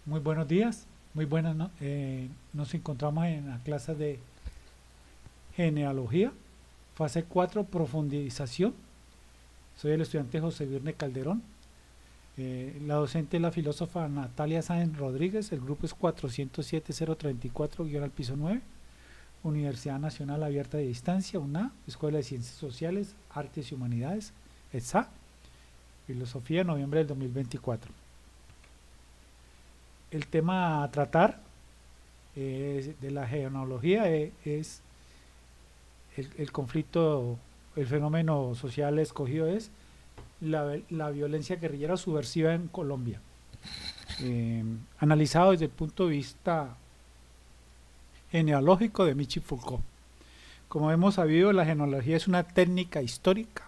Muy buenos días, muy buenas, ¿no? Nos encontramos en la clase de genealogía, fase 4, profundización. Soy el estudiante José Virne Calderón. La docente es la filósofa Natalia Sáenz Rodríguez. El grupo es 407034 al piso 9. Universidad Nacional Abierta de Distancia, UNA, Escuela de Ciencias Sociales, Artes y Humanidades, ETSA, Filosofía, noviembre del 2024. El tema a tratar de la genealogía es el conflicto, el fenómeno social escogido es la violencia guerrillera subversiva en Colombia. Analizado desde el punto de vista genealógico de Michel Foucault. Como hemos sabido, la genealogía es una técnica histórica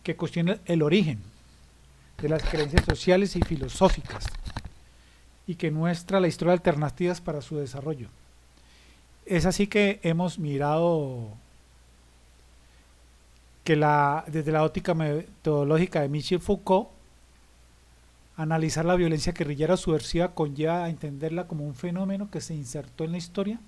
que cuestiona el origen de las creencias sociales y filosóficas y que muestra la historia de alternativas para su desarrollo. Es así que hemos mirado que desde la óptica metodológica de Michel Foucault, analizar la violencia guerrillera subversiva conlleva a entenderla como un fenómeno que se insertó en la historia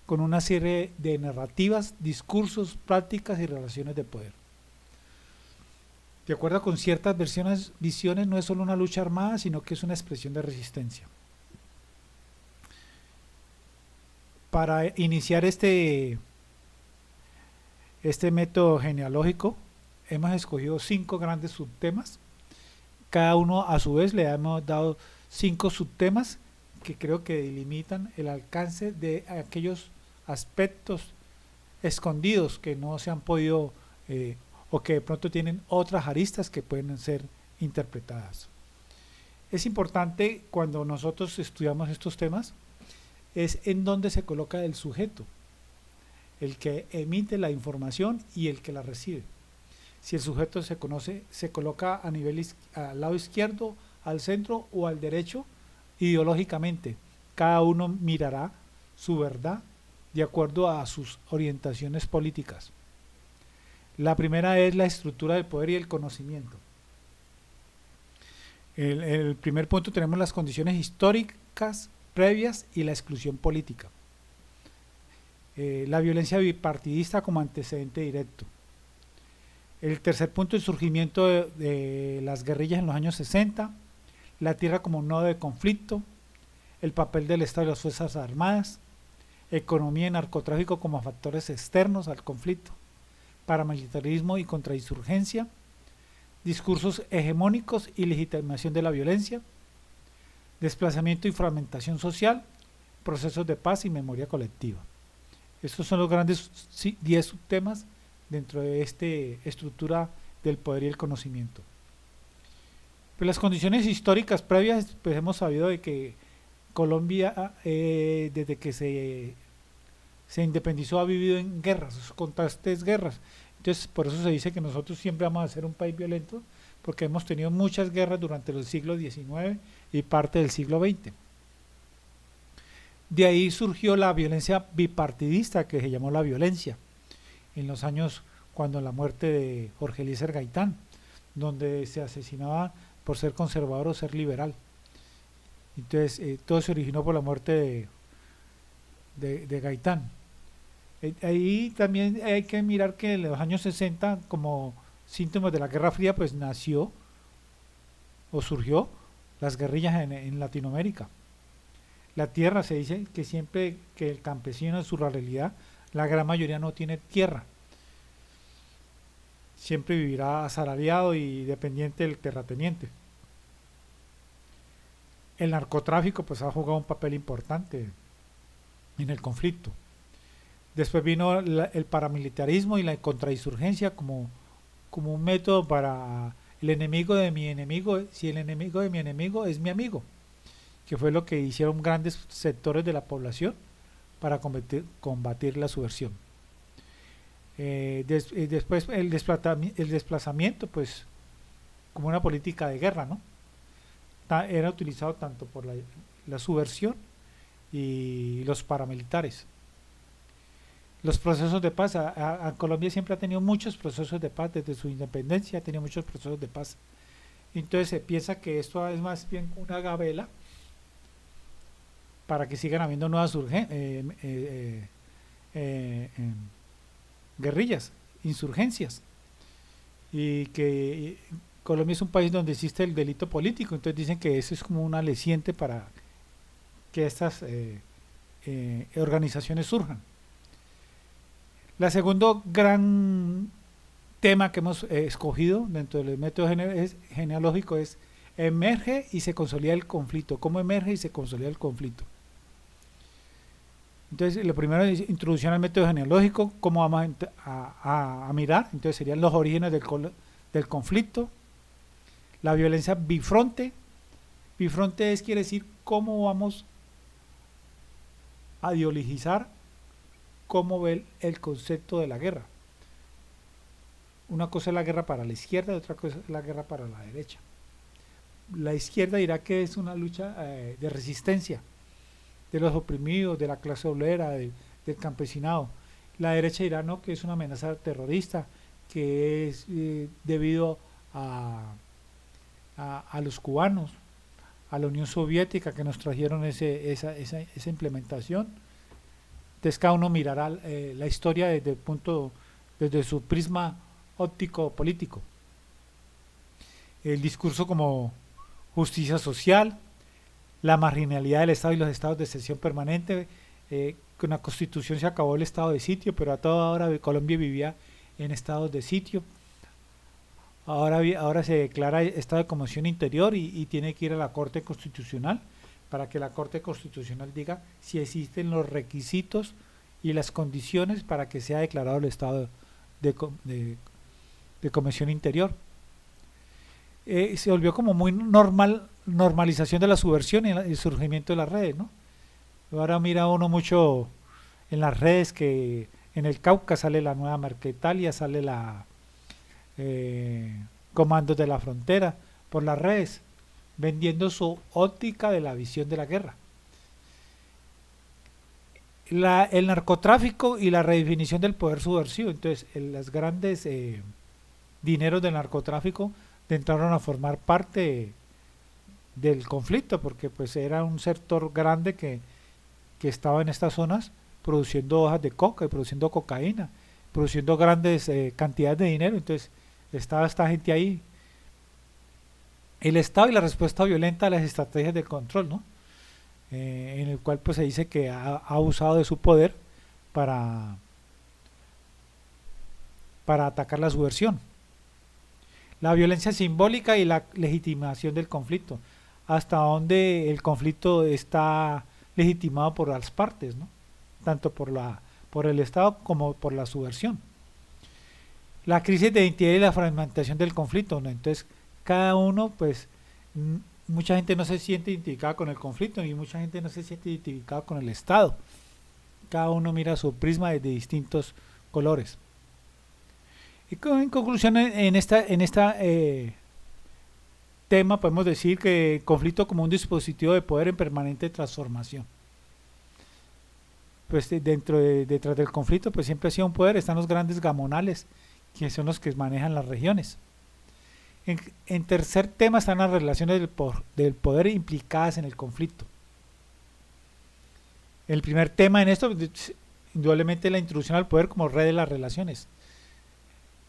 con una serie de narrativas, discursos, prácticas y relaciones de poder. De acuerdo con ciertas visiones, no es solo una lucha armada, sino que es una expresión de resistencia. Para iniciar este método genealógico, hemos escogido 5 grandes subtemas. Cada uno a su vez le hemos dado 5 subtemas que creo que delimitan el alcance de aquellos aspectos escondidos que no se han podido o que de pronto tienen otras aristas que pueden ser interpretadas. Es importante cuando nosotros estudiamos estos temas es en dónde se coloca el sujeto, el que emite la información y el que la recibe. Si el sujeto se coloca a nivel al lado izquierdo, al centro o al derecho, ideológicamente, cada uno mirará su verdad de acuerdo a sus orientaciones políticas. La primera es la estructura del poder y el conocimiento. El primer punto tenemos las condiciones históricas previas y la exclusión política. La violencia bipartidista como antecedente directo. El tercer punto, el surgimiento de las guerrillas en los años 60, la tierra como un nodo de conflicto, el papel del Estado y las Fuerzas Armadas, economía y narcotráfico como factores externos al conflicto, paramilitarismo y contrainsurgencia, discursos hegemónicos y legitimación de la violencia, desplazamiento y fragmentación social, procesos de paz y memoria colectiva. Estos son los grandes 10 subtemas dentro de esta estructura del poder y el conocimiento. Pues las condiciones históricas previas, pues hemos sabido de que Colombia, desde que se independizó, ha vivido en guerras, constantes guerras. Entonces, por eso se dice que nosotros siempre vamos a ser un país violento, porque hemos tenido muchas guerras durante el siglo XIX y parte del siglo XX. De ahí surgió la violencia bipartidista, que se llamó la violencia, en los años cuando la muerte de Jorge Eliezer Gaitán, donde se asesinaba por ser conservador o ser liberal. Entonces, todo se originó por la muerte de Gaitán. Ahí también hay que mirar que en los años 60, como síntomas de la Guerra Fría, pues nació o surgió las guerrillas en Latinoamérica. La tierra, se dice que siempre que el campesino en su ruralidad, la gran mayoría no tiene tierra. Siempre vivirá asalariado y dependiente del terrateniente. El narcotráfico pues ha jugado un papel importante en el conflicto. Después vino el paramilitarismo y la contrainsurgencia como un método para el enemigo de mi enemigo, si el enemigo de mi enemigo es mi amigo, que fue lo que hicieron grandes sectores de la población para combatir la subversión. Después el desplazamiento, pues como una política de guerra, ¿no? Era utilizado tanto por la subversión y los paramilitares. Los procesos de paz, a Colombia siempre ha tenido muchos procesos de paz, desde su independencia ha tenido muchos procesos de paz. Entonces se piensa que esto es más bien una gabela para que sigan habiendo nuevas guerrillas, insurgencias, y que Colombia es un país donde existe el delito político, entonces dicen que eso es como una aliciente para que estas organizaciones surjan. La segundo gran tema que hemos escogido dentro del método genealógico es emerge y se consolida el conflicto. ¿Cómo emerge y se consolida el conflicto? Entonces, lo primero es introducción al método genealógico, cómo vamos a mirar. Entonces, serían los orígenes del conflicto, la violencia bifronte. Bifronte quiere decir cómo vamos a ideologizar, cómo ve el concepto de la guerra. Una cosa es la guerra para la izquierda y otra cosa es la guerra para la derecha. La izquierda dirá que es una lucha de resistencia de los oprimidos, de la clase obrera, del campesinado. La derecha dirá no, que es una amenaza terrorista, que es debido a los cubanos, a la Unión Soviética, que nos trajeron esa implementación. Entonces cada uno mirará la historia desde su prisma óptico político. El discurso como justicia social, la marginalidad del Estado y los estados de excepción permanente. Con la Constitución se acabó el estado de sitio, pero a toda hora Colombia vivía en estados de sitio. Ahora se declara estado de conmoción interior y tiene que ir a la Corte Constitucional para que la Corte Constitucional diga si existen los requisitos y las condiciones para que sea declarado el estado de conmoción interior. Se volvió como muy normalización de la subversión y el surgimiento de las redes, ¿no? Ahora mira uno mucho en las redes que en el Cauca sale la nueva Marquetalia, sale la Comandos de la Frontera por las redes, vendiendo su óptica de la visión de la guerra. El narcotráfico y la redefinición del poder subversivo. Entonces, los grandes dineros del narcotráfico entraron a formar parte del conflicto, porque pues era un sector grande que estaba en estas zonas produciendo hojas de coca y produciendo cocaína, produciendo grandes cantidades de dinero. Entonces estaba esta gente ahí. El Estado y la respuesta violenta a las estrategias de control, ¿no? En el cual pues se dice que ha abusado de su poder para atacar la subversión. La violencia simbólica y la legitimación del conflicto. Hasta donde el conflicto está legitimado por las partes, ¿no? Tanto por el Estado como por la subversión. La crisis de identidad y la fragmentación del conflicto, ¿no? Entonces, cada uno, pues, mucha gente no se siente identificada con el conflicto y mucha gente no se siente identificada con el Estado. Cada uno mira su prisma de distintos colores. Y en conclusión, en esta tema podemos decir que el conflicto como un dispositivo de poder en permanente transformación. Pues detrás del conflicto pues siempre ha sido un poder, están los grandes gamonales, que son los que manejan las regiones. En tercer tema están las relaciones del poder implicadas en el conflicto. El primer tema en esto, indudablemente, la introducción al poder como red de las relaciones.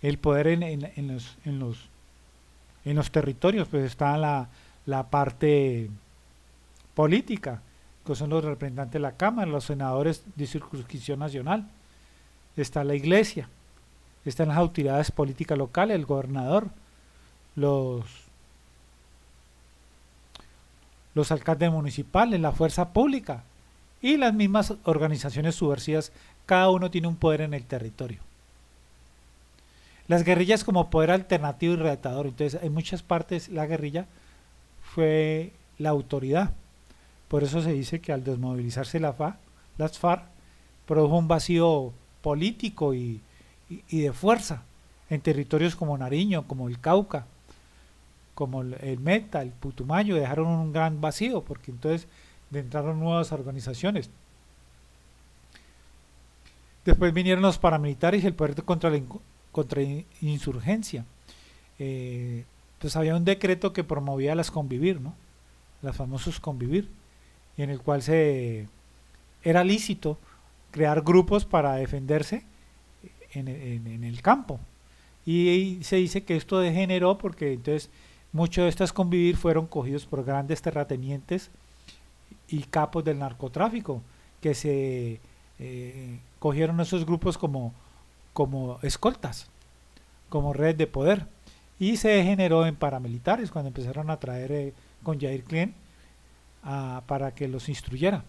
El poder en los territorios, pues está la parte política, que son los representantes de la Cámara, los senadores de circunscripción nacional. Está la iglesia, están las autoridades políticas locales, el gobernador, los alcaldes municipales, la fuerza pública y las mismas organizaciones subversivas. Cada uno tiene un poder en el territorio. Las guerrillas como poder alternativo y retador. Entonces, en muchas partes la guerrilla fue la autoridad. Por eso se dice que al desmovilizarse las FARC, produjo un vacío político y de fuerza en territorios como Nariño, como el Cauca, como el Meta, el Putumayo. Dejaron un gran vacío porque entonces entraron nuevas organizaciones. Después vinieron los paramilitares y el poder contra insurgencia. Pues había un decreto que promovía las convivir, ¿no? Las famosos convivir. en el cual era lícito crear grupos para defenderse en el campo. Y se dice que esto degeneró porque entonces muchos de estos convivir fueron cogidos por grandes terratenientes y capos del narcotráfico que se cogieron esos grupos como escoltas, como red de poder, y se degeneró en paramilitares cuando empezaron a traer con Jair Klein para que los instruyera.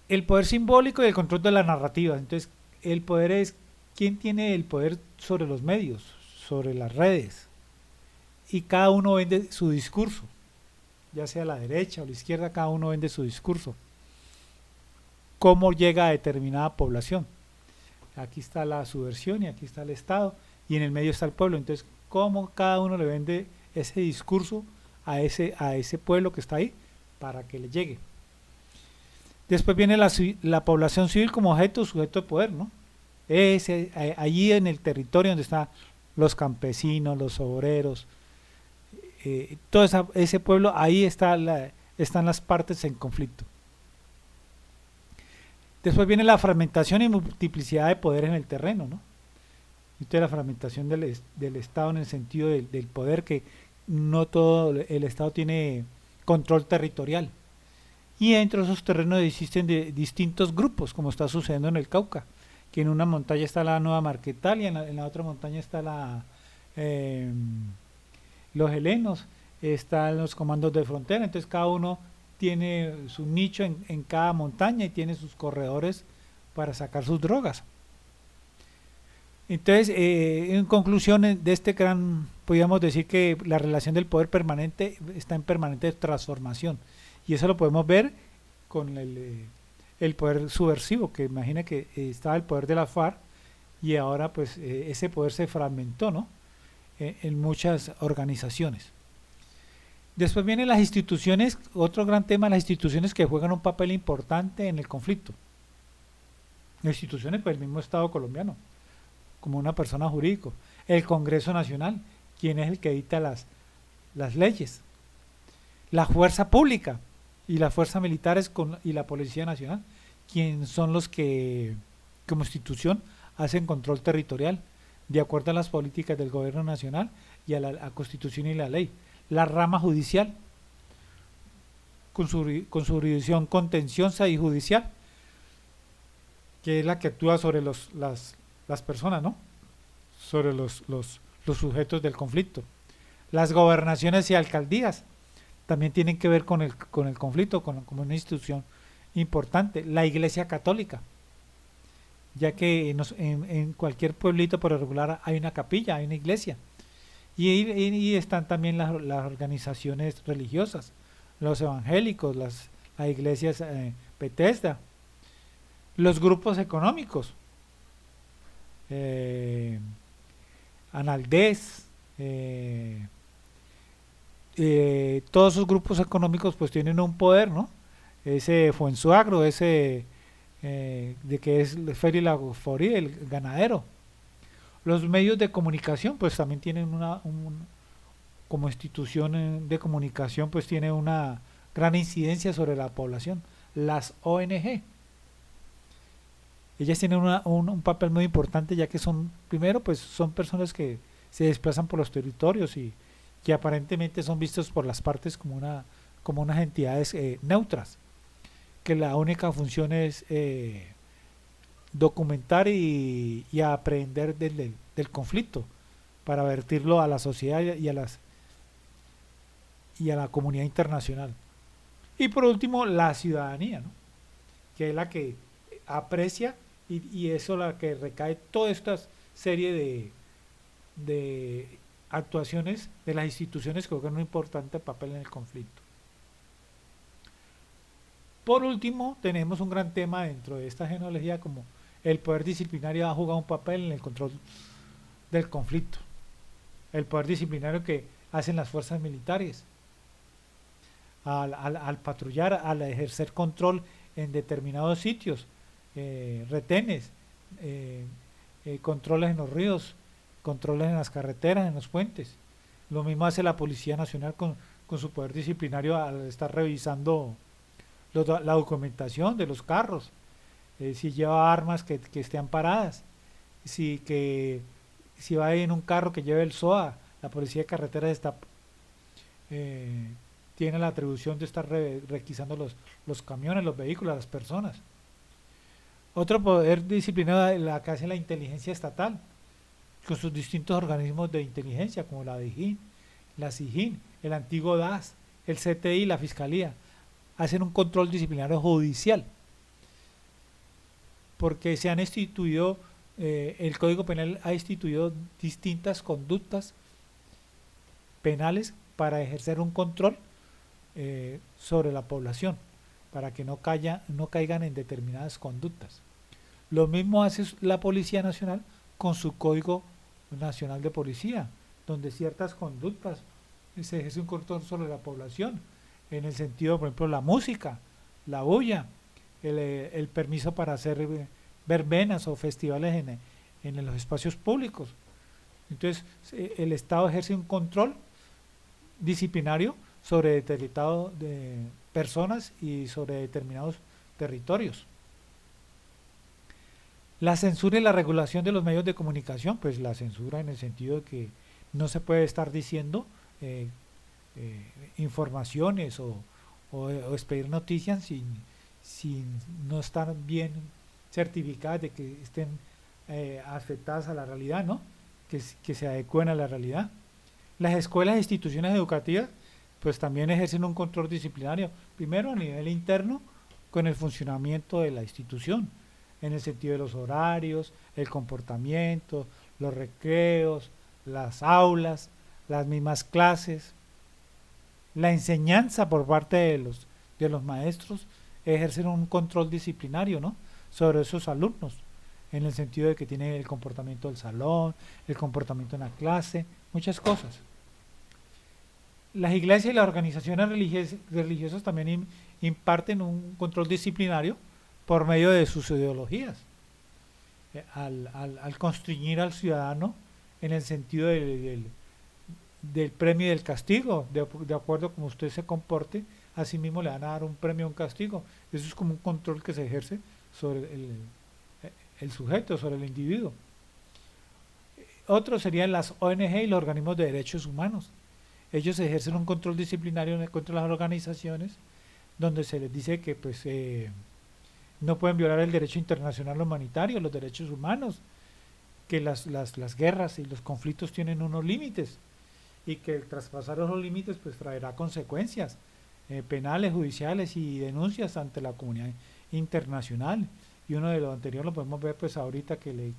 El poder simbólico y el control de la narrativa. Entonces, el poder es quién tiene el poder sobre los medios, sobre las redes, y cada uno vende su discurso, ya sea la derecha o la izquierda, cada uno vende su discurso. ¿Cómo llega a determinada población? Aquí está la subversión y aquí está el Estado y en el medio está el pueblo. Entonces, ¿cómo cada uno le vende ese discurso a ese pueblo que está ahí para que le llegue? Después viene la población civil como sujeto de poder, ¿no? Allí en el territorio donde están los campesinos, los obreros, todo ese pueblo, ahí están las partes en conflicto. Después viene la fragmentación y multiplicidad de poder en el terreno, ¿no? Entonces la fragmentación del Estado en el sentido del poder, que no todo el Estado tiene control territorial. Y dentro de esos terrenos existen distintos grupos, como está sucediendo en el Cauca, que en una montaña está la Nueva Marquetal y en la otra montaña está los helenos, están los comandos de frontera, entonces cada uno tiene su nicho en cada montaña y tiene sus corredores para sacar sus drogas. Entonces, en conclusión de este podríamos decir que la relación del poder permanente está en permanente transformación. Y eso lo podemos ver con el poder subversivo, que imagina que estaba el poder de la FARC y ahora pues ese poder se fragmentó, ¿no? En muchas organizaciones. Después vienen las instituciones, otro gran tema, las instituciones que juegan un papel importante en el conflicto. Las instituciones, pues el mismo Estado colombiano, como una persona jurídica, el Congreso Nacional, quien es el que edita las leyes, la fuerza pública y las fuerzas militares y la Policía Nacional, quienes son los que como institución hacen control territorial de acuerdo a las políticas del gobierno nacional y a la Constitución y la ley. La rama judicial, con su jurisdicción contenciosa y judicial, que es la que actúa sobre las personas, ¿no? Sobre los sujetos del conflicto. Las gobernaciones y alcaldías también tienen que ver con el conflicto, como una institución importante. La Iglesia Católica, ya que en cualquier pueblito por regular hay una capilla, hay una iglesia. Y están también las organizaciones religiosas, los evangélicos, las iglesias Bethesda, los grupos económicos, Analdés, todos esos grupos económicos pues tienen un poder, ¿no? Ese Fuensuagro, ese de que es Feri Lagoforí, el ganadero. Los medios de comunicación pues también tienen como institución de comunicación pues tiene una gran incidencia sobre la población. Las ONG, ellas tienen un papel muy importante, ya que primero pues son personas que se desplazan por los territorios y que aparentemente son vistos por las partes como unas entidades neutras, que la única función es documentar y aprender del conflicto para vertirlo a la sociedad y a la comunidad internacional. Y por último, la ciudadanía, ¿no? Que es la que aprecia y eso la que recae toda esta serie de actuaciones de las instituciones que juegan un importante papel en el conflicto. Por último, tenemos un gran tema dentro de esta genealogía, como el poder disciplinario ha jugado un papel en el control del conflicto. El poder disciplinario que hacen las fuerzas militares al patrullar, al ejercer control en determinados sitios, retenes, controles en los ríos, controles en las carreteras, en los puentes. Lo mismo hace la Policía Nacional con su poder disciplinario al estar revisando la documentación de los carros, si lleva armas que estén paradas, si va en un carro que lleve el SOA, la policía de carreteras eh, tiene la atribución de estar requisando los camiones, los vehículos, las personas. Otro poder disciplinario la que hace la inteligencia estatal, con sus distintos organismos de inteligencia, como la DIJÍN, la SIJÍN, el antiguo DAS, el CTI, la Fiscalía, hacen un control disciplinario judicial, porque se han instituido, el Código Penal ha instituido distintas conductas penales para ejercer un control sobre la población, para que no caigan en determinadas conductas. Lo mismo hace la Policía Nacional con su Código Nacional de Policía, donde ciertas conductas se ejerce un control sobre la población, en el sentido, por ejemplo, la música, la bulla, el permiso para hacer verbenas o festivales en los espacios públicos. Entonces, el Estado ejerce un control disciplinario sobre determinadas personas y sobre determinados territorios. La censura y la regulación de los medios de comunicación, pues la censura en el sentido de que no se puede estar diciendo informaciones o expedir noticias sin no estar bien certificadas de que estén afectadas a la realidad, ¿no? Que se adecúen a la realidad. Las escuelas e instituciones educativas pues también ejercen un control disciplinario, primero a nivel interno con el funcionamiento de la institución, en el sentido de los horarios, el comportamiento, los recreos, las aulas, las mismas clases, la enseñanza por parte de los maestros ejercen un control disciplinario, ¿no?, sobre esos alumnos, en el sentido de que tienen el comportamiento del salón, el comportamiento en la clase, muchas cosas. Las iglesias y las organizaciones religiosas también imparten un control disciplinario por medio de sus ideologías, al constreñir al ciudadano en el sentido del premio y del castigo, de acuerdo a cómo usted se comporte, así mismo le van a dar un premio o un castigo. Eso es como un control que se ejerce sobre el sujeto, sobre el individuo. Otros serían las ONG y los organismos de derechos humanos. Ellos ejercen un control disciplinario contra las organizaciones donde se les dice que pues no pueden violar el derecho internacional humanitario, los derechos humanos, que las guerras y los conflictos tienen unos límites y que el traspasar esos límites pues traerá consecuencias penales, judiciales y denuncias ante la comunidad internacional. Y uno de los anteriores lo podemos ver pues ahorita que le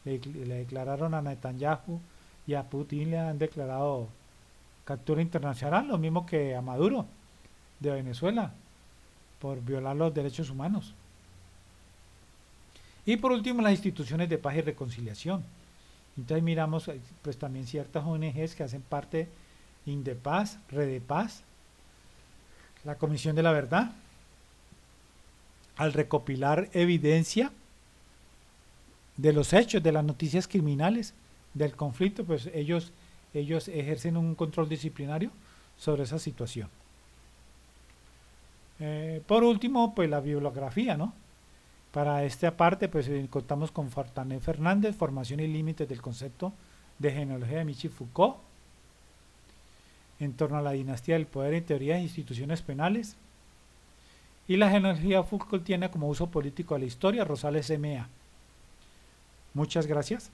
declararon a Netanyahu y a Putin, le han declarado captura internacional, lo mismo que a Maduro de Venezuela, por violar los derechos humanos. Y por último, las instituciones de paz y reconciliación. Entonces miramos pues también ciertas ONGs que hacen parte, Indepaz, Redepaz, la Comisión de la Verdad, al recopilar evidencia de los hechos, de las noticias criminales, del conflicto, pues ellos ejercen un control disciplinario sobre esa situación. Por último, pues la bibliografía, ¿no? Para esta parte, pues contamos con Fortanet Fernández, Formación y Límites del Concepto de Genealogía de Michel Foucault, en torno a la dinastía del poder en teorías e instituciones penales, y la genealogía Foucaultiana como uso político de la historia, Rosales M.A. Muchas gracias.